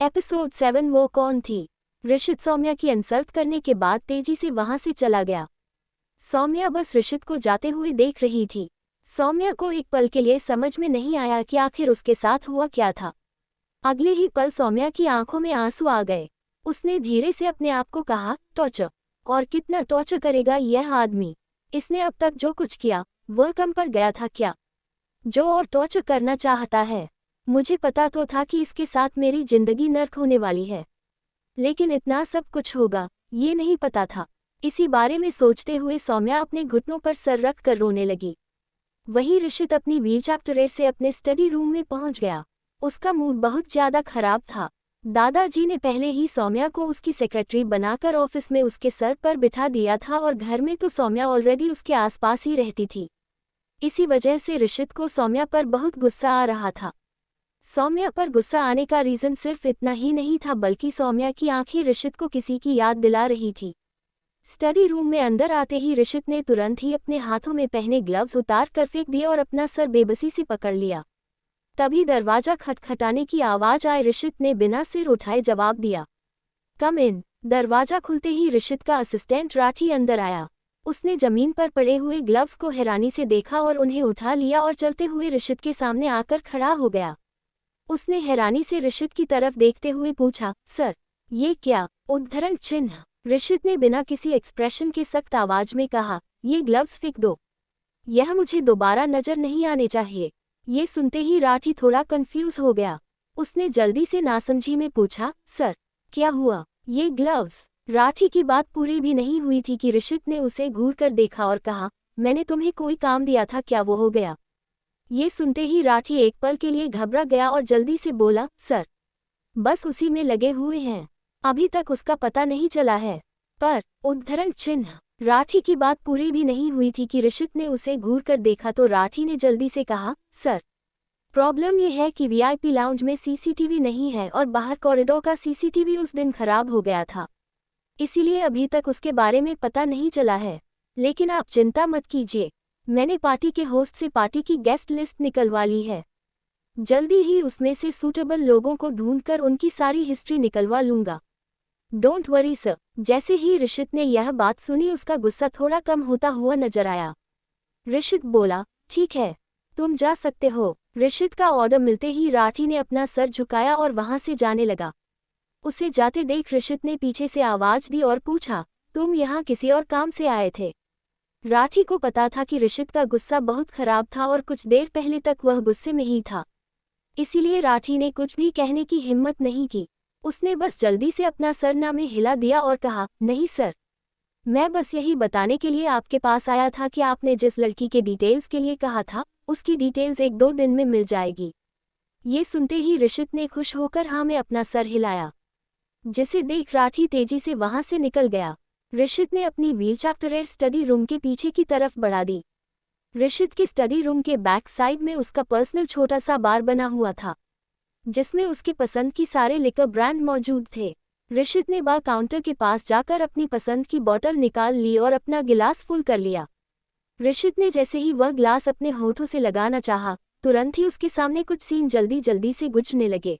Episode 7 वो कौन थी। ऋषित सौम्या की इंसल्ट करने के बाद तेजी से वहां से चला गया। सौम्या बस ऋषित को जाते हुए देख रही थी। सौम्या को एक पल के लिए समझ में नहीं आया कि आखिर उसके साथ हुआ क्या था। अगले ही पल सौम्या की आंखों में आंसू आ गए। उसने धीरे से अपने आप को कहा, टॉर्चर, और कितना टॉर्चर करेगा यह आदमी। इसने अब तक जो कुछ किया वह कम पड़ गया था क्या? जो और टॉर्चर करना चाहता है। मुझे पता तो था कि इसके साथ मेरी जिंदगी नर्क होने वाली है, लेकिन इतना सब कुछ होगा ये नहीं पता था। इसी बारे में सोचते हुए सौम्या अपने घुटनों पर सर रख कर रोने लगी। वहीं ऋषित अपनी व्हील चैप्टर से अपने स्टडी रूम में पहुंच गया। उसका मूड बहुत ज्यादा खराब था। दादाजी ने पहले ही सौम्या को उसकी सेक्रेटरी बनाकर ऑफिस में उसके सर पर बिठा दिया था और घर में तो सौम्या ऑलरेडी उसके आसपास ही रहती थी। इसी वजह से ऋषित को सौम्या पर बहुत गुस्सा आ रहा था। सौम्या पर गुस्सा आने का रीजन सिर्फ इतना ही नहीं था, बल्कि सौम्या की आंखें ऋषित को किसी की याद दिला रही थी। स्टडी रूम में अंदर आते ही ऋषित ने तुरंत ही अपने हाथों में पहने ग्लव्स उतार कर फेंक दिए और अपना सर बेबसी से पकड़ लिया। तभी दरवाजा खटखटाने की आवाज आए। ऋषित ने बिना सिर उठाए जवाब दिया, कम इन। दरवाजा खुलते ही ऋषित का असिस्टेंट राठी अंदर आया। उसने जमीन पर पड़े हुए ग्लव्स को हैरानी से देखा और उन्हें उठा लिया और चलते हुए ऋषित के सामने आकर खड़ा हो गया। उसने हैरानी से ऋषित की तरफ देखते हुए पूछा, सर, ये क्या? उद्धरण चिन्ह। ऋषित ने बिना किसी एक्सप्रेशन के सख्त आवाज में कहा, ये ग्लव्स फेंक दो। यह मुझे दोबारा नजर नहीं आने चाहिए। ये सुनते ही राठी थोड़ा कंफ्यूज हो गया। उसने जल्दी से नासमझी में पूछा, सर, क्या हुआ? ये ग्लव्स। राठी की बात पूरी भी नहीं हुई थी कि ऋषित ने उसे घूर कर देखा और कहा, मैंने तुम्हें कोई काम दिया था क्या, वो हो गया? ये सुनते ही राठी एक पल के लिए घबरा गया और जल्दी से बोला, सर, बस उसी में लगे हुए हैं, अभी तक उसका पता नहीं चला है। पर उद्धरण चिन्ह। राठी की बात पूरी भी नहीं हुई थी कि ऋषित ने उसे घूर कर देखा तो राठी ने जल्दी से कहा, सर, प्रॉब्लम यह है कि वीआईपी लाउंज में सीसीटीवी नहीं है और बाहर कॉरिडोर का सीसीटीवी उस दिन खराब हो गया था, इसीलिए अभी तक उसके बारे में पता नहीं चला है। लेकिन आप चिंता मत कीजिए, मैंने पार्टी के होस्ट से पार्टी की गेस्ट लिस्ट निकलवा ली है। जल्दी ही उसमें से सूटेबल लोगों को ढूंढकर उनकी सारी हिस्ट्री निकलवा लूंगा। Don't worry sir. जैसे ही ऋषित ने यह बात सुनी उसका गुस्सा थोड़ा कम होता हुआ नजर आया। ऋषित बोला, ठीक है, तुम जा सकते हो। ऋषित का ऑर्डर मिलते ही राठी ने अपना सर झुकाया और वहां से जाने लगा। उसे जाते देख ऋषित ने पीछे से आवाज दी और पूछा, तुम यहाँ किसी और काम से आए थे? राठी को पता था कि ऋषित का गुस्सा बहुत खराब था और कुछ देर पहले तक वह गुस्से में ही था, इसीलिए राठी ने कुछ भी कहने की हिम्मत नहीं की। उसने बस जल्दी से अपना सर ना में हिला दिया और कहा, नहीं सर, मैं बस यही बताने के लिए आपके पास आया था कि आपने जिस लड़की के डिटेल्स के लिए कहा था उसकी डिटेल्स 1-2 दिन में मिल जाएगी। ये सुनते ही ऋषित ने खुश होकर हाँ में अपना सर हिलाया, जिसे देख राठी तेजी से वहां से निकल गया। ऋषित ने अपनी व्हील चैप्टर स्टडी रूम के पीछे की तरफ बढ़ा दी। ऋषित के स्टडी रूम के बैक साइड में उसका पर्सनल छोटा सा बार बना हुआ था, जिसमें उसके पसंद की सारे लिकर ब्रांड मौजूद थे। ऋषित ने बार काउंटर के पास जाकर अपनी पसंद की बोतल निकाल ली और अपना गिलास फुल कर लिया। ऋषित ने जैसे ही वह ग्लास अपने होठों से लगाना चाहा, तुरंत ही उसके सामने कुछ सीन जल्दी जल्दी से गुजरने लगे।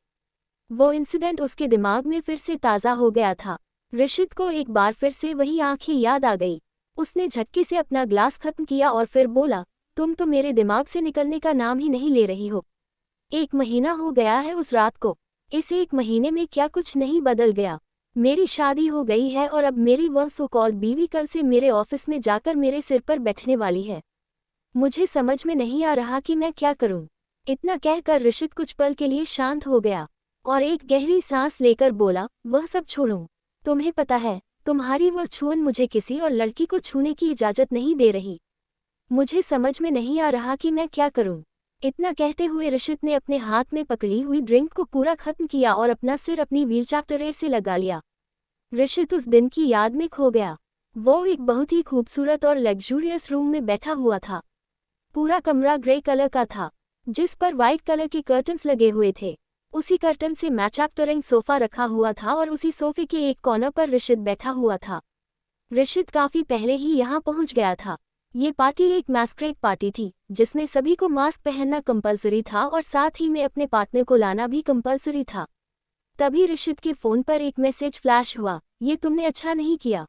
वो इंसिडेंट उसके दिमाग में फिर से ताज़ा हो गया था। ऋषित को एक बार फिर से वही आंखें याद आ गई। उसने झटके से अपना ग्लास खत्म किया और फिर बोला, तुम तो मेरे दिमाग से निकलने का नाम ही नहीं ले रही हो। 1 महीना हो गया है उस रात को। इस 1 महीने में क्या कुछ नहीं बदल गया? मेरी शादी हो गई है और अब मेरी वह सो कॉल्ड बीवी कल से मेरे ऑफिस में जाकर मेरे सिर पर बैठने वाली है। मुझे समझ में नहीं आ रहा कि मैं क्या करूं। इतना कहकर ऋषित कुछ पल के लिए शांत हो गया और एक गहरी सांस लेकर बोला, वह सब छोड़ो। तुम्हें पता है, तुम्हारी वह छुअन मुझे किसी और लड़की को छूने की इजाजत नहीं दे रही। मुझे समझ में नहीं आ रहा कि मैं क्या करूं। इतना कहते हुए ऋषित ने अपने हाथ में पकड़ी हुई ड्रिंक को पूरा खत्म किया और अपना सिर अपनी व्हील चैप्टर से लगा लिया। ऋषित उस दिन की याद में खो गया। वो एक बहुत ही खूबसूरत और लग्जूरियस रूम में बैठा हुआ था। पूरा कमरा ग्रे कलर का था, जिस पर व्हाइट कलर के कर्टन्स लगे हुए थे। उसी कर्टन से मैच अप सोफा रखा हुआ था और उसी सोफे के एक कॉर्नर पर ऋषित बैठा हुआ था। ऋषित काफी पहले ही यहाँ पहुँच गया था। ये पार्टी एक मैस्करेड पार्टी थी, जिसमें सभी को मास्क पहनना कंपलसरी था और साथ ही में अपने पार्टनर को लाना भी कंपलसरी था। तभी ऋषित के फोन पर एक मैसेज फ्लैश हुआ, ये तुमने अच्छा नहीं किया।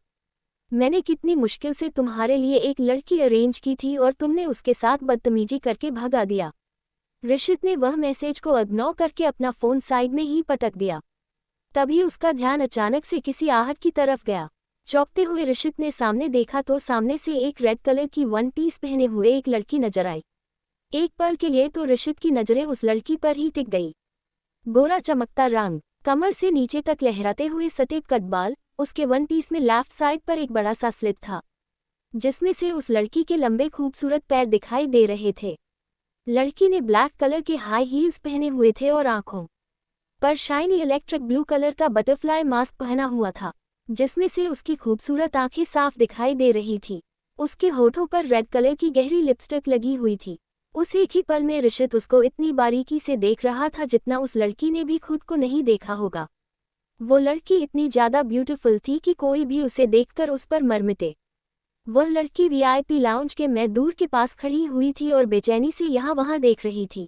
मैंने कितनी मुश्किल से तुम्हारे लिए एक लड़की अरेंज की थी और तुमने उसके साथ बदतमीजी करके भगा दिया। ऋषित ने वह मैसेज को इग्नोर करके अपना फोन साइड में ही पटक दिया। तभी उसका ध्यान अचानक से किसी आहट की तरफ गया। चौंकते हुए ऋषित ने सामने देखा तो सामने से एक रेड कलर की वन पीस पहने हुए एक लड़की नजर आई। एक पल के लिए तो ऋषित की नजरें उस लड़की पर ही टिक गई। गोरा चमकता रंग, कमर से नीचे तक लहराते हुए सटेप कट बाल, उसके वन पीस में लेफ्ट साइड पर एक बड़ा सा स्लिट था जिसमें से उस लड़की के लंबे खूबसूरत पैर दिखाई दे रहे थे। लड़की ने ब्लैक कलर के हाई हील्स पहने हुए थे और आंखों पर शाइनी इलेक्ट्रिक ब्लू कलर का बटरफ्लाई मास्क पहना हुआ था जिसमें से उसकी खूबसूरत आंखें साफ दिखाई दे रही थी। उसके होठों पर रेड कलर की गहरी लिपस्टिक लगी हुई थी। उस एक ही पल में ऋषित उसको इतनी बारीकी से देख रहा था जितना उस लड़की ने भी खुद को नहीं देखा होगा। वो लड़की इतनी ज्यादा ब्यूटीफुल थी कि कोई भी उसे देखकर उस पर मर मिटे। वह लड़की वीआईपी लाउंज के मैं दूर के पास खड़ी हुई थी और बेचैनी से यहाँ वहाँ देख रही थी।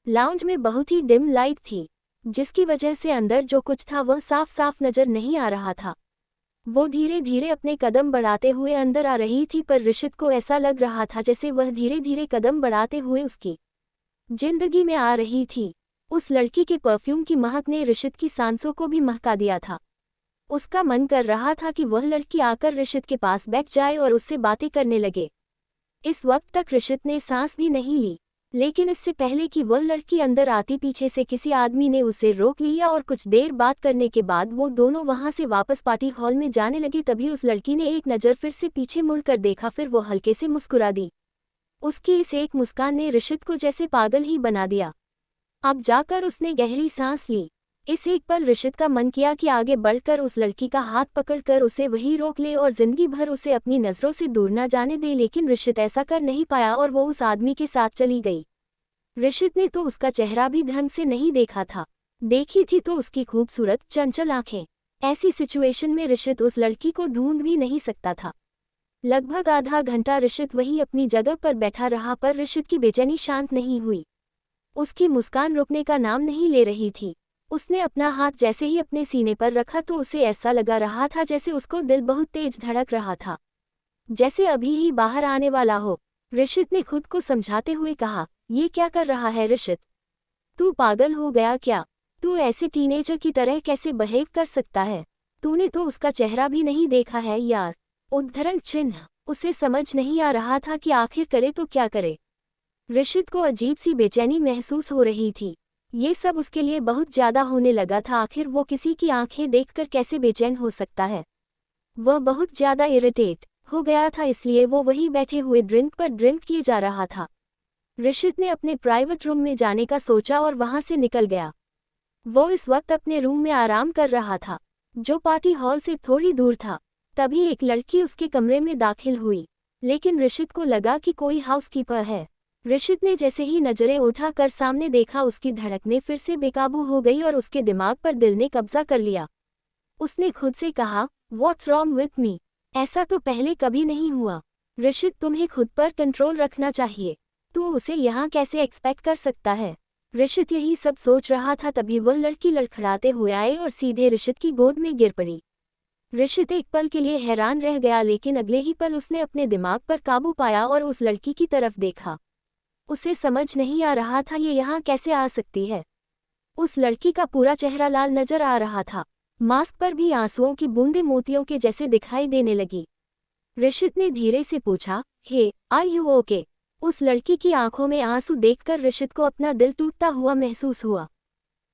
लाउंज में बहुत ही डिम लाइट थी जिसकी वजह से अंदर जो कुछ था वह साफ साफ नजर नहीं आ रहा था। वो धीरे धीरे अपने कदम बढ़ाते हुए अंदर आ रही थी पर ऋषित को ऐसा लग रहा था जैसे वह धीरे धीरे कदम बढ़ाते हुए उसकी जिंदगी में आ रही थी। उस लड़की के परफ्यूम की महक ने ऋषित की सांसों को भी महका दिया था। उसका मन कर रहा था कि वह लड़की आकर ऋषित के पास बैठ जाए और उससे बातें करने लगे। इस वक्त तक ऋषित ने सांस भी नहीं ली, लेकिन इससे पहले कि वह लड़की अंदर आती पीछे से किसी आदमी ने उसे रोक लिया और कुछ देर बात करने के बाद वो दोनों वहां से वापस पार्टी हॉल में जाने लगे। तभी उस लड़की ने एक नज़र फिर से पीछे मुड़कर देखा, फिर वो हल्के से मुस्कुरा दी। उसकी इस एक मुस्कान ने ऋषित को जैसे पागल ही बना दिया। अब जाकर उसने गहरी सांस ली। इस एक पल ऋषित का मन किया कि आगे बढ़कर उस लड़की का हाथ पकड़कर उसे वहीं रोक ले और जिंदगी भर उसे अपनी नज़रों से दूर न जाने दे, लेकिन ऋषित ऐसा कर नहीं पाया और वो उस आदमी के साथ चली गई। ऋषित ने तो उसका चेहरा भी ढंग से नहीं देखा था, देखी थी तो उसकी खूबसूरत चंचल आंखें। ऐसी सिचुएशन में ऋषित उस लड़की को ढूंढ भी नहीं सकता था। लगभग आधा घंटा ऋषित वहीं अपनी जगह पर बैठा रहा पर ऋषित की बेचैनी शांत नहीं हुई। उसकी मुस्कान रुकने का नाम नहीं ले रही थी। उसने अपना हाथ जैसे ही अपने सीने पर रखा तो उसे ऐसा लगा रहा था जैसे उसको दिल बहुत तेज धड़क रहा था, जैसे अभी ही बाहर आने वाला हो। ऋषित ने खुद को समझाते हुए कहा, ये क्या कर रहा है ऋषित? तू पागल हो गया क्या? तू ऐसे टीनेजर की तरह कैसे बिहेव कर सकता है? तूने तो उसका चेहरा भी नहीं देखा है यार। उद्धरण चिन्ह। उसे समझ नहीं आ रहा था कि आखिर करे तो क्या करे। ऋषित को अजीब सी बेचैनी महसूस हो रही थी। ये सब उसके लिए बहुत ज्यादा होने लगा था। आखिर वो किसी की आंखें देखकर कैसे बेचैन हो सकता है? वह बहुत ज्यादा इरिटेट हो गया था, इसलिए वो वहीं बैठे हुए ड्रिंक पर ड्रिंक किए जा रहा था। ऋषित ने अपने प्राइवेट रूम में जाने का सोचा और वहां से निकल गया। वो इस वक्त अपने रूम में आराम कर रहा था जो पार्टी हॉल से थोड़ी दूर था। तभी एक लड़की उसके कमरे में दाखिल हुई, लेकिन ऋषित को लगा कि कोई हाउसकीपर है। ऋषित ने जैसे ही नजरें उठाकर सामने देखा, उसकी धड़कनें फिर से बेकाबू हो गई और उसके दिमाग पर दिल ने कब्जा कर लिया। उसने खुद से कहा, व्हाट्स रॉन्ग विथ मी? ऐसा तो पहले कभी नहीं हुआ। ऋषित, तुम्हें खुद पर कंट्रोल रखना चाहिए। तू उसे यहाँ कैसे एक्सपेक्ट कर सकता है? ऋषित यही सब सोच रहा था तभी वह लड़की लड़खड़ाते हुए आई और सीधे ऋषित की गोद में गिर पड़ी। ऋषित एक पल के लिए हैरान रह गया, लेकिन अगले ही पल उसने अपने दिमाग पर काबू पाया और उस लड़की की तरफ देखा। उसे समझ नहीं आ रहा था ये यहाँ कैसे आ सकती है। उस लड़की का पूरा चेहरा लाल नजर आ रहा था, मास्क पर भी आंसुओं की बूंदें मोतियों के जैसे दिखाई देने लगी। ऋषित ने धीरे से पूछा, हे, आर यू ओके? उस लड़की की आंखों में आंसू देखकर ऋषित को अपना दिल टूटता हुआ महसूस हुआ।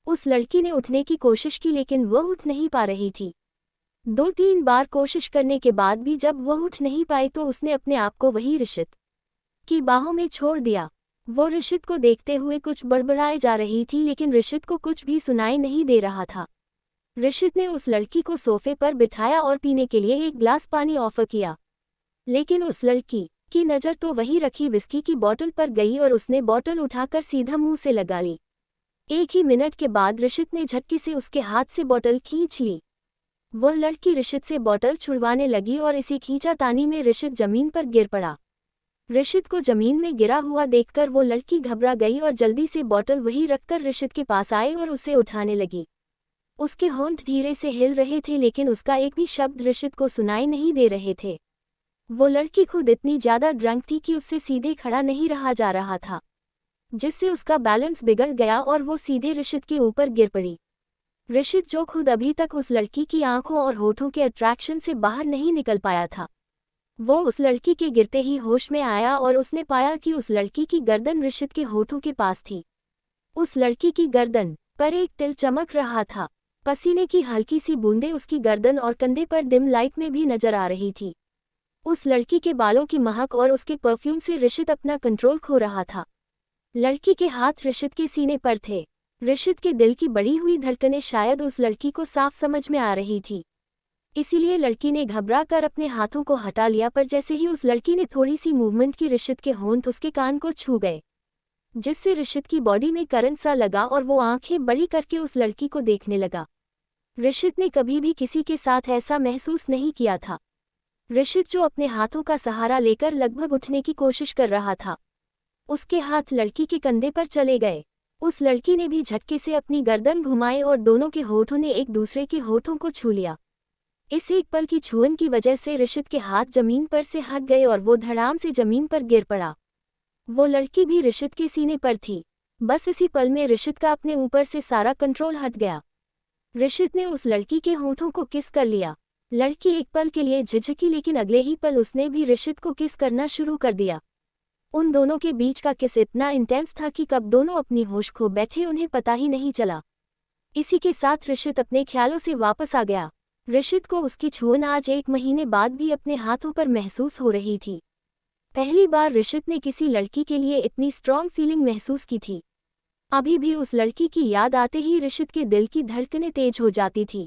उस लड़की ने उठने की कोशिश की लेकिन वह उठ नहीं पा रही थी। 2-3 बार कोशिश करने के बाद भी जब वह उठ नहीं पाई तो उसने अपने आप को वही ऋषित की बाहों में छोड़ दिया। वो ऋषित को देखते हुए कुछ बड़बड़ाए जा रही थी, लेकिन ऋषित को कुछ भी सुनाई नहीं दे रहा था। ऋषित ने उस लड़की को सोफे पर बिठाया और पीने के लिए एक ग्लास पानी ऑफर किया, लेकिन उस लड़की की नज़र तो वहीं रखी विस्की की बोतल पर गई और उसने बोतल उठाकर सीधा मुंह से लगा ली। एक ही मिनट के बाद ऋषित ने झटके से उसके हाथ से बोतल खींच ली। वह लड़की ऋषित से बोतल छुड़वाने लगी और इसी खींचातानी में ऋषित जमीन पर गिर पड़ा। ऋषित को जमीन में गिरा हुआ देखकर वो लड़की घबरा गई और जल्दी से बोतल वहीं रखकर ऋषित के पास आई और उसे उठाने लगी। उसके होंठ धीरे से हिल रहे थे लेकिन उसका एक भी शब्द ऋषित को सुनाई नहीं दे रहे थे। वो लड़की खुद इतनी ज्यादा ड्रंक थी कि उससे सीधे खड़ा नहीं रहा जा रहा था, जिससे उसका बैलेंस बिगड़ गया और वो सीधे ऋषित के ऊपर गिर पड़ी। ऋषित, जो खुद अभी तक उस लड़की की आंखों और होठों के अट्रैक्शन से बाहर नहीं निकल पाया था, वो उस लड़की के गिरते ही होश में आया और उसने पाया कि उस लड़की की गर्दन ऋषित के होठों के पास थी। उस लड़की की गर्दन पर एक तिल चमक रहा था। पसीने की हल्की सी बूंदें उसकी गर्दन और कंधे पर डिम लाइट में भी नजर आ रही थी। उस लड़की के बालों की महक और उसके परफ्यूम से ऋषित अपना कंट्रोल खो रहा था। लड़की के हाथ ऋषित के सीने पर थे। ऋषित के दिल की बढ़ी हुई धड़कनें शायद उस लड़की को साफ समझ में आ रही थी, इसीलिए लड़की ने घबरा कर अपने हाथों को हटा लिया, पर जैसे ही उस लड़की ने थोड़ी सी मूवमेंट की, ऋषित के होंठ उसके कान को छू गए, जिससे ऋषित की बॉडी में करंट सा लगा और वो आंखें बड़ी करके उस लड़की को देखने लगा। ऋषित ने कभी भी किसी के साथ ऐसा महसूस नहीं किया था। ऋषित, जो अपने हाथों का सहारा लेकर लगभग उठने की कोशिश कर रहा था, उसके हाथ लड़की के कंधे पर चले गए। उस लड़की ने भी झटके से अपनी गर्दन घुमाई और दोनों के होठों ने एक दूसरे के होठों को छू लिया। इस एक पल की छुअन की वजह से ऋषित के हाथ जमीन पर से हट गए और वो धड़ाम से जमीन पर गिर पड़ा। वो लड़की भी ऋषित के सीने पर थी। बस इसी पल में ऋषित का अपने ऊपर से सारा कंट्रोल हट गया। ऋषित ने उस लड़की के होठों को किस कर लिया। लड़की एक पल के लिए झिझकी, लेकिन अगले ही पल उसने भी ऋषित को किस करना शुरू कर दिया। उन दोनों के बीच का किस इतना इंटेंस था कि कब दोनों अपनी होश खो बैठे उन्हें पता ही नहीं चला। इसी के साथ ऋषित अपने ख्यालों से वापस आ गया। ऋषित को उसकी छुअन आज 1 महीने बाद भी अपने हाथों पर महसूस हो रही थी। पहली बार ऋषित ने किसी लड़की के लिए इतनी स्ट्रॉन्ग फीलिंग महसूस की थी। अभी भी उस लड़की की याद आते ही ऋषित के दिल की धड़कनें तेज हो जाती थी।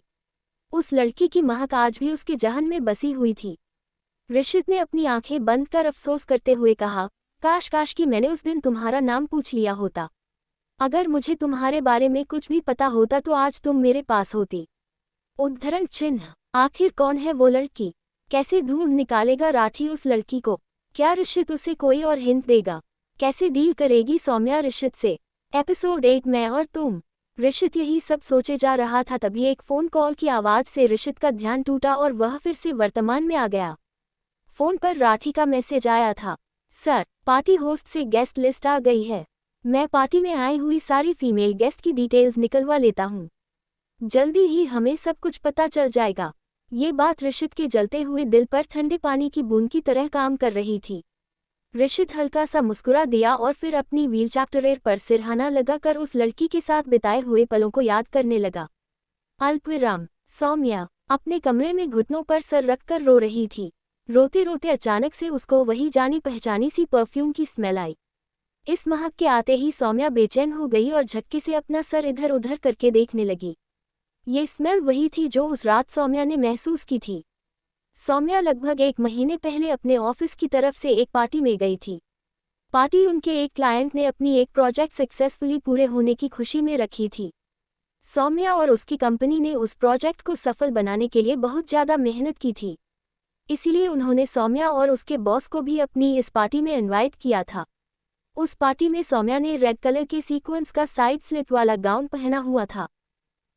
उस लड़की की महक आज भी उसके जहन में बसी हुई थी। ऋषित ने अपनी आंखें बंद कर अफसोस करते हुए कहा, काश काश कि मैंने उस दिन तुम्हारा नाम पूछ लिया होता। अगर मुझे तुम्हारे बारे में कुछ भी पता होता तो आज तुम मेरे पास होती। उद्धरण चिन्ह। आखिर कौन है वो लड़की? कैसे ढूंढ निकालेगा राठी उस लड़की को? क्या ऋषित उसे कोई और हिंट देगा? कैसे डील करेगी सौम्या ऋषित से? एपिसोड 8 मैं और तुम। ऋषित यही सब सोचे जा रहा था, तभी एक फोन कॉल की आवाज से ऋषित का ध्यान टूटा और वह फिर से वर्तमान में आ गया। फोन पर राठी का मैसेज आया था, सर, पार्टी होस्ट से गेस्ट लिस्ट आ गई है। मैं पार्टी में आई हुई सारी फीमेल गेस्ट की डिटेल्स निकलवा लेता हूँ। जल्दी ही हमें सब कुछ पता चल जाएगा। ये बात ऋषित के जलते हुए दिल पर ठंडे पानी की बूंद की तरह काम कर रही थी। ऋषित हल्का सा मुस्कुरा दिया और फिर अपनी व्हील चैप्टर पर सिरहाना लगाकर उस लड़की के साथ बिताए हुए पलों को याद करने लगा। अल्पविराम। सौम्या अपने कमरे में घुटनों पर सर रखकर रो रही थी। रोते रोते अचानक से उसको वही जानी पहचानी सी परफ्यूम की स्मेल आई। इस महक के आते ही सौम्या बेचैन हो गई और झटके से अपना सर इधर उधर करके देखने लगी। ये स्मेल वही थी जो उस रात सौम्या ने महसूस की थी। सौम्या लगभग 1 महीने पहले अपने ऑफिस की तरफ से एक पार्टी में गई थी। पार्टी उनके एक क्लाइंट ने अपनी एक प्रोजेक्ट सक्सेसफुली पूरे होने की खुशी में रखी थी। सौम्या और उसकी कंपनी ने उस प्रोजेक्ट को सफल बनाने के लिए बहुत ज़्यादा मेहनत की थी, इसीलिए उन्होंने सौम्या और उसके बॉस को भी अपनी इस पार्टी में इनवाइट किया था। उस पार्टी में सौम्या ने रेड कलर के सीक्वेंस का साइड स्लिट वाला गाउन पहना हुआ था।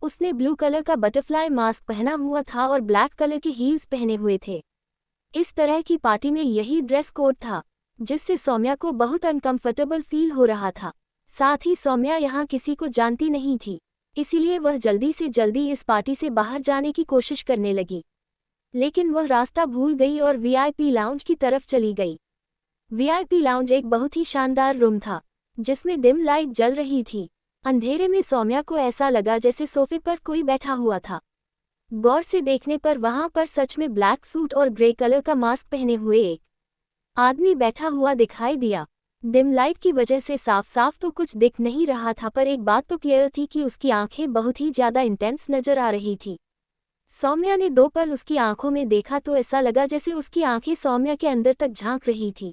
उसने ब्लू कलर का बटरफ्लाई मास्क पहना हुआ था और ब्लैक कलर के हील्स पहने हुए थे। इस तरह की पार्टी में यही ड्रेस कोड था, जिससे सौम्या को बहुत अनकंफर्टेबल फील हो रहा था। साथ ही सौम्या यहाँ किसी को जानती नहीं थी, इसीलिए वह जल्दी से जल्दी इस पार्टी से बाहर जाने की कोशिश करने लगी, लेकिन वह रास्ता भूल गई और वीआईपी लाउंज की तरफ चली गई। वीआईपी लाउंज एक बहुत ही शानदार रूम था, जिसमें डिम लाइट जल रही थी। अंधेरे में सौम्या को ऐसा लगा जैसे सोफे पर कोई बैठा हुआ था। गौर से देखने पर वहां पर सच में ब्लैक सूट और ग्रे कलर का मास्क पहने हुए एक आदमी बैठा हुआ दिखाई दिया। डिम लाइट की वजह से साफ साफ तो कुछ दिख नहीं रहा था, पर एक बात तो क्लियर थी कि उसकी आंखें बहुत ही ज्यादा इंटेंस नजर आ रही थी। सौम्या ने 2 पल उसकी आंखों में देखा तो ऐसा लगा जैसे उसकी आंखें सौम्या के अंदर तक झांक रही थी।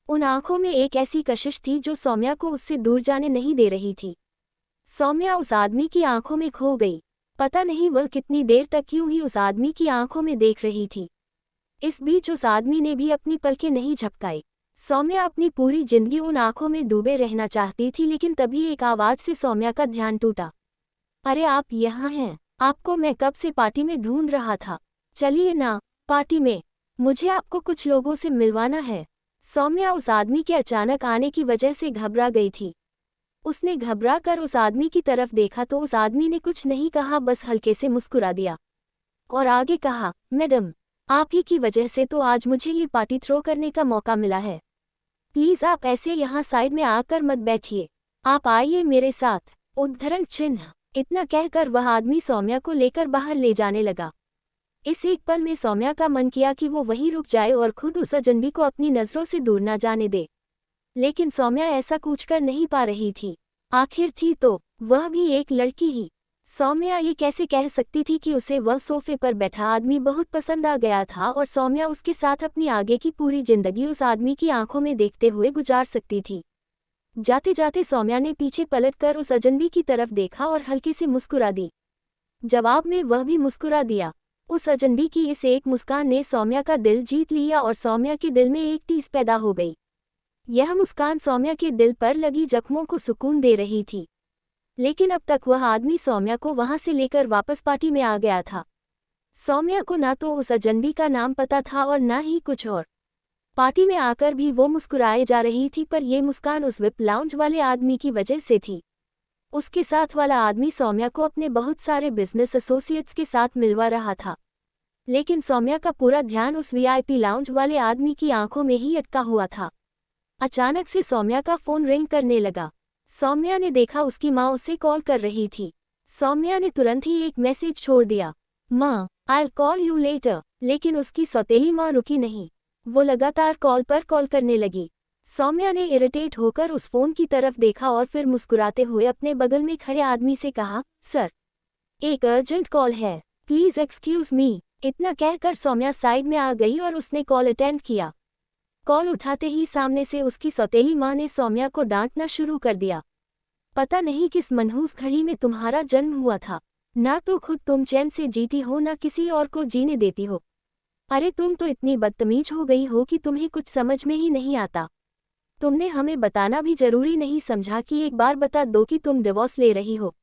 उन आंखों में एक ऐसी कशिश थी जो सौम्या को उससे दूर जाने नहीं दे रही थी। सौम्या उस आदमी की आंखों में खो गई। पता नहीं वह कितनी देर तक यूं ही उस आदमी की आंखों में देख रही थी। इस बीच उस आदमी ने भी अपनी पलकें नहीं झपकाई। सौम्या अपनी पूरी जिंदगी उन आंखों में डूबे रहना चाहती थी, लेकिन तभी एक आवाज से सौम्या का ध्यान टूटा। अरे आप यहाँ हैं? आपको मैं कब से पार्टी में ढूंढ रहा था। चलिए ना, पार्टी में। मुझे आपको कुछ लोगों से मिलवाना है। सौम्या उस आदमी के अचानक आने की वजह से घबरा गई थी। उसने घबरा कर उस आदमी की तरफ देखा तो उस आदमी ने कुछ नहीं कहा, बस हल्के से मुस्कुरा दिया और आगे कहा, मैडम, आप ही की वजह से तो आज मुझे ये पार्टी थ्रो करने का मौका मिला है। प्लीज आप ऐसे यहाँ साइड में आकर मत बैठिए, आप आइए मेरे साथ। उद्धरण चिन्ह। इतना कहकर वह आदमी सौम्या को लेकर बाहर ले जाने लगा। इस एक पल में सौम्या का मन किया कि वो वहीं रुक जाए और खुद उस अजनबी को अपनी नजरों से दूर न जाने दे, लेकिन सौम्या ऐसा कुछ कर नहीं पा रही थी। आखिर थी तो वह भी एक लड़की ही। सौम्या ये कैसे कह सकती थी कि उसे वह सोफे पर बैठा आदमी बहुत पसंद आ गया था और सौम्या उसके साथ अपनी आगे की पूरी जिंदगी उस आदमी की आंखों में देखते हुए गुजार सकती थी। जाते जाते सौम्या ने पीछे पलटकर उस अजनबी की तरफ देखा और हल्के से मुस्कुरा दी। जवाब में वह भी मुस्कुरा दिया। उस अजनबी की इस एक मुस्कान ने सौम्या का दिल जीत लिया और सौम्या के दिल में एक टीस पैदा हो गई। यह मुस्कान सौम्या के दिल पर लगी जख्मों को सुकून दे रही थी। लेकिन अब तक वह आदमी सौम्या को वहां से लेकर वापस पार्टी में आ गया था। सौम्या को ना तो उस अजनबी का नाम पता था और ना ही कुछ और। पार्टी में आकर भी वो मुस्कुराए जा रही थी, पर यह मुस्कान उस विप लाउंज वाले आदमी की वजह से थी। उसके साथ वाला आदमी सौम्या को अपने बहुत सारे बिजनेस एसोसिएट्स के साथ मिलवा रहा था, लेकिन सौम्या का पूरा ध्यान उस वीआईपी लाउंज वाले आदमी की आंखों में ही अटका हुआ था। अचानक से सौम्या का फोन रिंग करने लगा। सौम्या ने देखा उसकी माँ उसे कॉल कर रही थी। सौम्या ने तुरंत ही एक मैसेज छोड़ दिया, माँ, I'll कॉल यू लेटर। लेकिन उसकी सौतेली माँ रुकी नहीं, वो लगातार कॉल पर कॉल करने लगी। सौम्या ने इरिटेट होकर उस फोन की तरफ देखा और फिर मुस्कुराते हुए अपने बगल में खड़े आदमी से कहा, सर, एक अर्जेंट कॉल है, प्लीज एक्सक्यूज मी। इतना कहकर सौम्या साइड में आ गई और उसने कॉल अटेंड किया। कॉल उठाते ही सामने से उसकी सौतेली माँ ने सौम्या को डांटना शुरू कर दिया, पता नहीं किस मनहूस घड़ी में तुम्हारा जन्म हुआ था, ना तो खुद तुम चैन से जीती हो ना किसी और को जीने देती हो। अरे तुम तो इतनी बदतमीज हो गई हो कि तुम्हें कुछ समझ में ही नहीं आता। तुमने हमें बताना भी जरूरी नहीं समझा कि एक बार बता दो कि तुम डिवोर्स ले रही हो।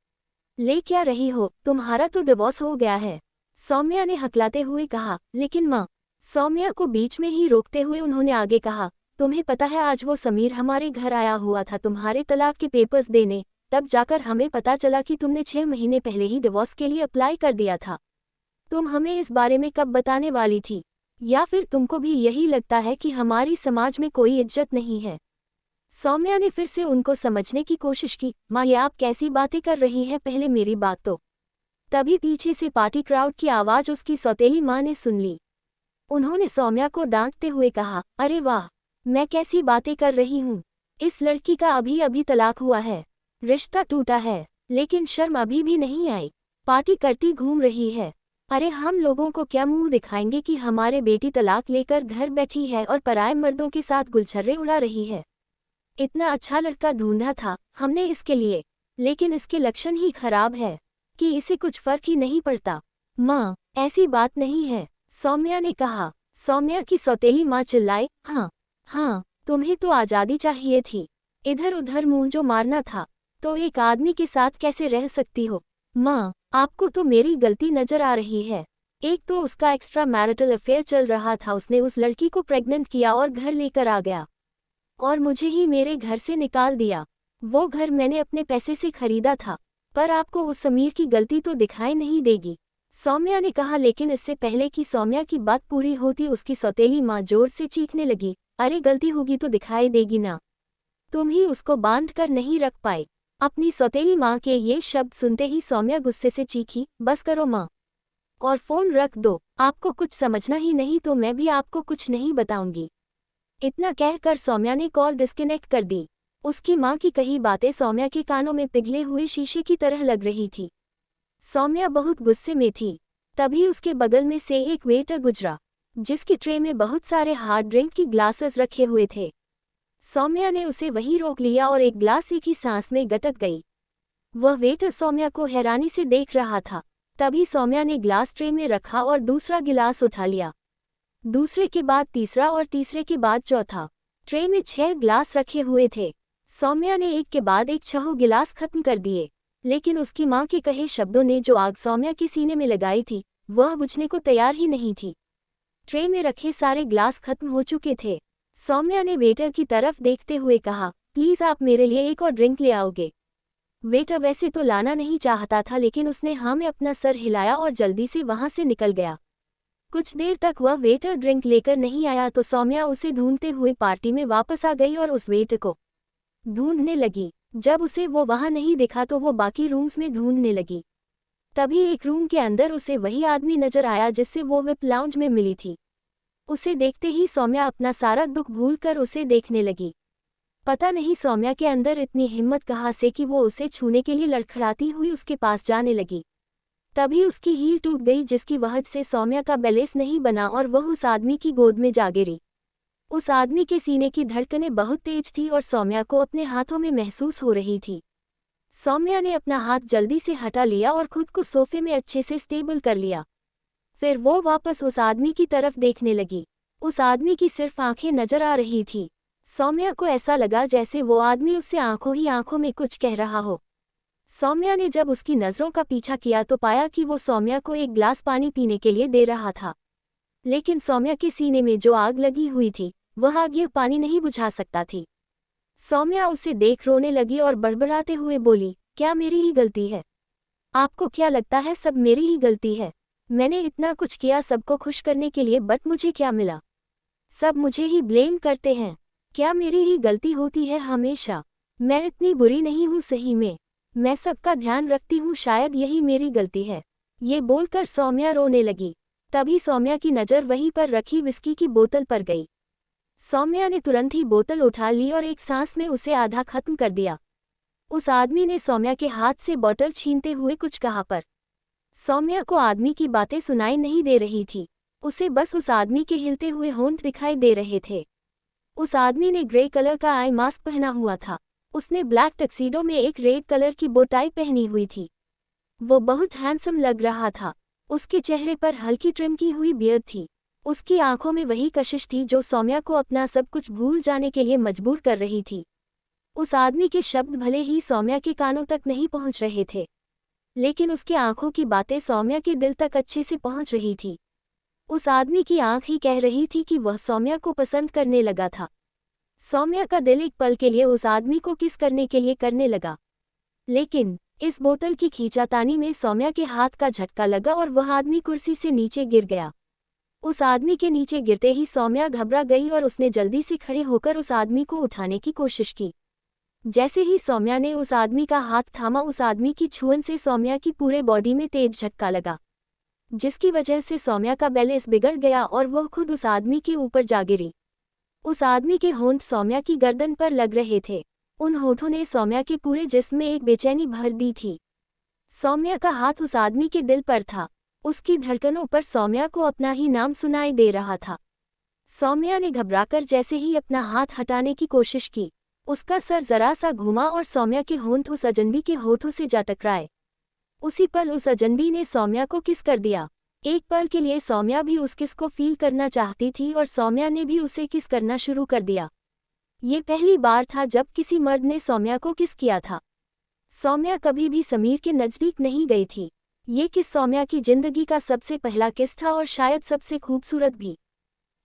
ले क्या रही हो, तुम्हारा तो डिवोर्स हो गया है। सौम्या ने हकलाते हुए कहा। लेकिन माँ, सौम्या को बीच में ही रोकते हुए उन्होंने आगे कहा, तुम्हें पता है आज वो समीर हमारे घर आया हुआ था तुम्हारे तलाक के पेपर्स देने, तब जाकर हमें पता चला कि तुमने 6 महीने पहले ही डिवोर्स के लिए अप्लाई कर दिया था। तुम हमें इस बारे में कब बताने वाली थी? या फिर तुमको भी यही लगता है कि हमारी समाज में कोई इज्जत नहीं है? सौम्या ने फिर से उनको समझने की कोशिश की। माँ, ये आप कैसी बातें कर रही हैं, पहले मेरी बात तो। तभी पीछे से पार्टी क्राउड की आवाज़ उसकी सौतेली माँ ने सुन ली। उन्होंने सौम्या को डांटते हुए कहा, अरे वाह, मैं कैसी बातें कर रही हूँ। इस लड़की का अभी अभी तलाक हुआ है, रिश्ता टूटा है, लेकिन शर्म अभी भी नहीं आई, पार्टी करती घूम रही है। अरे हम लोगों को क्या मुंह दिखाएंगे कि हमारे बेटी तलाक लेकर घर बैठी है और पराये मर्दों के साथ गुलछर्रे उड़ा रही है। इतना अच्छा लड़का ढूंढा था हमने इसके लिए, लेकिन इसके लक्षण ही खराब है कि इसे कुछ फर्क ही नहीं पड़ता। माँ, ऐसी बात नहीं है, सौम्या ने कहा। सौम्या की सौतेली माँ चिल्लाई, हाँ, तुम्हें तो आज़ादी चाहिए थी, इधर उधर मुंह जो मारना था, तो एक आदमी के साथ कैसे रह सकती हो? माँ, आपको तो मेरी गलती नजर आ रही है। एक तो उसका एक्स्ट्रा मैरिटल अफेयर चल रहा था, उसने उस लड़की को प्रेग्नेंट किया और घर लेकर आ गया, और मुझे ही मेरे घर से निकाल दिया। वो घर मैंने अपने पैसे से खरीदा था, पर आपको उस समीर की गलती तो दिखाई नहीं देगी, सौम्या ने कहा। लेकिन इससे पहले कि सौम्या की बात पूरी होती उसकी सौतेली माँ जोर से चीखने लगी, अरे गलती होगी तो दिखाई देगी ना, तुम ही उसको बांध कर नहीं रख पाए। अपनी सौतेली माँ के ये शब्द सुनते ही सौम्या गुस्से से चीखी, बस करो माँ, और फोन रख दो, आपको कुछ समझना ही नहीं तो मैं भी आपको कुछ नहीं बताऊंगी। इतना कहकर सौम्या ने कॉल डिस्कनेक्ट कर दी। उसकी माँ की कही बातें सौम्या के कानों में पिघले हुए शीशे की तरह लग रही थी। सौम्या बहुत गुस्से में थी। तभी उसके बगल में से एक वेटर गुजरा, जिसकी ट्रे में बहुत सारे हार्ड ड्रिंक की ग्लासेस रखे हुए थे। सौम्या ने उसे वहीं रोक लिया और एक ग्लास एक ही सांस में गटक गई। वह वेटर सौम्या को हैरानी से देख रहा था। तभी सौम्या ने ग्लास ट्रे में रखा और दूसरा गिलास उठा लिया, दूसरे के बाद तीसरा और तीसरे के बाद चौथा। ट्रे में 6 ग्लास रखे हुए थे। सौम्या ने एक के बाद एक 6 गिलास खत्म कर दिए। लेकिन उसकी माँ के कहे शब्दों ने जो आग सौम्या के सीने में लगाई थी, वह बुझने को तैयार ही नहीं थी। ट्रे में रखे सारे ग्लास खत्म हो चुके थे। सौम्या ने वेटर की तरफ देखते हुए कहा, प्लीज आप मेरे लिए एक और ड्रिंक ले आओगे। वेटर वैसे तो लाना नहीं चाहता था, लेकिन उसने हाँ में अपना सर हिलाया और जल्दी से वहां से निकल गया। कुछ देर तक वह वेटर ड्रिंक लेकर नहीं आया तो सौम्या उसे ढूंढते हुए पार्टी में वापस आ गई और उस वेटर को ढूंढने लगी। जब उसे वो वहां नहीं दिखा तो वो बाकी रूम्स में ढूंढने लगी। तभी एक रूम के अंदर उसे वही आदमी नजर आया जिससे वो विप लाउंज में मिली थी। उसे देखते ही सौम्या अपना सारा दुख भूलकर उसे देखने लगी। पता नहीं सौम्या के अंदर इतनी हिम्मत कहाँ से कि वो उसे छूने के लिए लड़खड़ाती हुई उसके पास जाने लगी। तभी उसकी हील टूट गई, जिसकी वजह से सौम्या का बैलेंस नहीं बना और वह उस आदमी की गोद में जा गिरी। उस आदमी के सीने की धड़कनें बहुत तेज थी और सौम्या को अपने हाथों में महसूस हो रही थी। सौम्या ने अपना हाथ जल्दी से हटा लिया और खुद को सोफे में अच्छे से स्टेबल कर लिया। फिर वो वापस उस आदमी की तरफ देखने लगी। उस आदमी की सिर्फ आंखें नजर आ रही थी। सौम्या को ऐसा लगा जैसे वो आदमी उससे आंखों ही आंखों में कुछ कह रहा हो। सौम्या ने जब उसकी नज़रों का पीछा किया तो पाया कि वो सौम्या को एक गिलास पानी पीने के लिए दे रहा था। लेकिन सौम्या के सीने में जो आग लगी हुई थी, वह आग ये पानी नहीं बुझा सकता थी। सौम्या उसे देख रोने लगी और बड़बड़ाते हुए बोली, क्या मेरी ही गलती है? आपको क्या लगता है सब मेरी ही गलती है? मैंने इतना कुछ किया सबको खुश करने के लिए, बट मुझे क्या मिला? सब मुझे ही ब्लेम करते हैं। क्या मेरी ही गलती होती है हमेशा? मैं इतनी बुरी नहीं हूँ सही में। मैं सबका ध्यान रखती हूँ, शायद यही मेरी गलती है। ये बोलकर सौम्या रोने लगी। तभी सौम्या की नज़र वहीं पर रखी विस्की की बोतल पर गई। सौम्या ने तुरंत ही बोतल उठा ली और एक सांस में उसे आधा खत्म कर दिया। उस आदमी ने सौम्या के हाथ से बोतल छीनते हुए कुछ कहा, पर सौम्या को आदमी की बातें सुनाई नहीं दे रही थी। उसे बस उस आदमी के हिलते हुए होंठ दिखाई दे रहे थे। उस आदमी ने ग्रे कलर का आई मास्क पहना हुआ था। उसने ब्लैक टक्सीडो में एक रेड कलर की बोटाई पहनी हुई थी। वो बहुत हैंडसम लग रहा था। उसके चेहरे पर हल्की ट्रिम की हुई बियर्ड थी। उसकी आंखों में वही कशिश थी जो सौम्या को अपना सब कुछ भूल जाने के लिए मजबूर कर रही थी। उस आदमी के शब्द भले ही सौम्या के कानों तक नहीं पहुंच रहे थे, लेकिन उसकी आंखों की बातें सौम्या के दिल तक अच्छे से पहुंच रही थी। उस आदमी की आंख ही कह रही थी कि वह सौम्या को पसंद करने लगा था। सौम्या का दिल एक पल के लिए उस आदमी को किस करने के लिए करने लगा, लेकिन इस बोतल की खींचातानी में सौम्या के हाथ का झटका लगा और वह आदमी कुर्सी से नीचे गिर गया। उस आदमी के नीचे गिरते ही सौम्या घबरा गई और उसने जल्दी से खड़े होकर उस आदमी को उठाने की कोशिश की। जैसे ही सौम्या ने उस आदमी का हाथ थामा, उस आदमी की छुअन से सौम्या की पूरे बॉडी में तेज झटका लगा, जिसकी वजह से सौम्या का बैलेंस बिगड़ गया और वह खुद उस आदमी के ऊपर जा गिरी। उस आदमी के होंठ सौम्या की गर्दन पर लग रहे थे। उन होठों ने सौम्या के पूरे जिस्म में एक बेचैनी भर दी थी। सौम्या का हाथ उस आदमी के दिल पर था। उसकी धड़कनों पर सौम्या को अपना ही नाम सुनाई दे रहा था। सौम्या ने घबराकर जैसे ही अपना हाथ हटाने की कोशिश की, उसका सर जरा सा घूमा और सौम्या के होंठ उस अजनबी के होठों से जा टकराए। उसी पल उस अजनबी ने सौम्या को किस कर दिया। एक पल के लिए सौम्या भी उस किस को फील करना चाहती थी और सौम्या ने भी उसे किस करना शुरू कर दिया। ये पहली बार था जब किसी मर्द ने सौम्या को किस किया था। सौम्या कभी भी समीर के नज़दीक नहीं गई थी। ये किस सौम्या की जिंदगी का सबसे पहला किस था और शायद सबसे खूबसूरत भी।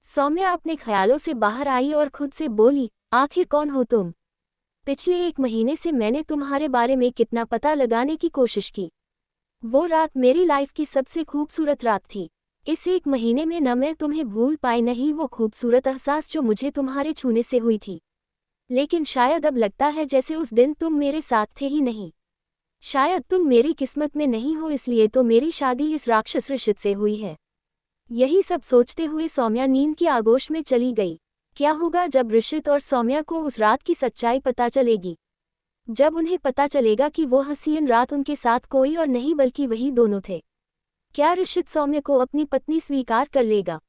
सौम्या अपने ख्यालों से बाहर आई और खुद से बोली, आखिर कौन हो तुम? पिछले 1 महीने से मैंने तुम्हारे बारे में कितना पता लगाने की कोशिश की। वो रात मेरी लाइफ की सबसे खूबसूरत रात थी। इस 1 महीने में न मैं तुम्हें भूल पाई, न ही वो खूबसूरत एहसास जो मुझे तुम्हारे छूने से हुई थी। लेकिन शायद अब लगता है जैसे उस दिन तुम मेरे साथ थे ही नहीं। शायद तुम मेरी किस्मत में नहीं हो, इसलिए तो मेरी शादी इस राक्षस ऋषित से हुई है। यही सब सोचते हुए सौम्या नींद की आगोश में चली गई। क्या होगा जब ऋषित और सौम्या को उस रात की सच्चाई पता चलेगी? जब उन्हें पता चलेगा कि वो हसीन रात उनके साथ कोई और नहीं बल्कि वही दोनों थे। क्या ऋषित सौम्या को अपनी पत्नी स्वीकार कर लेगा?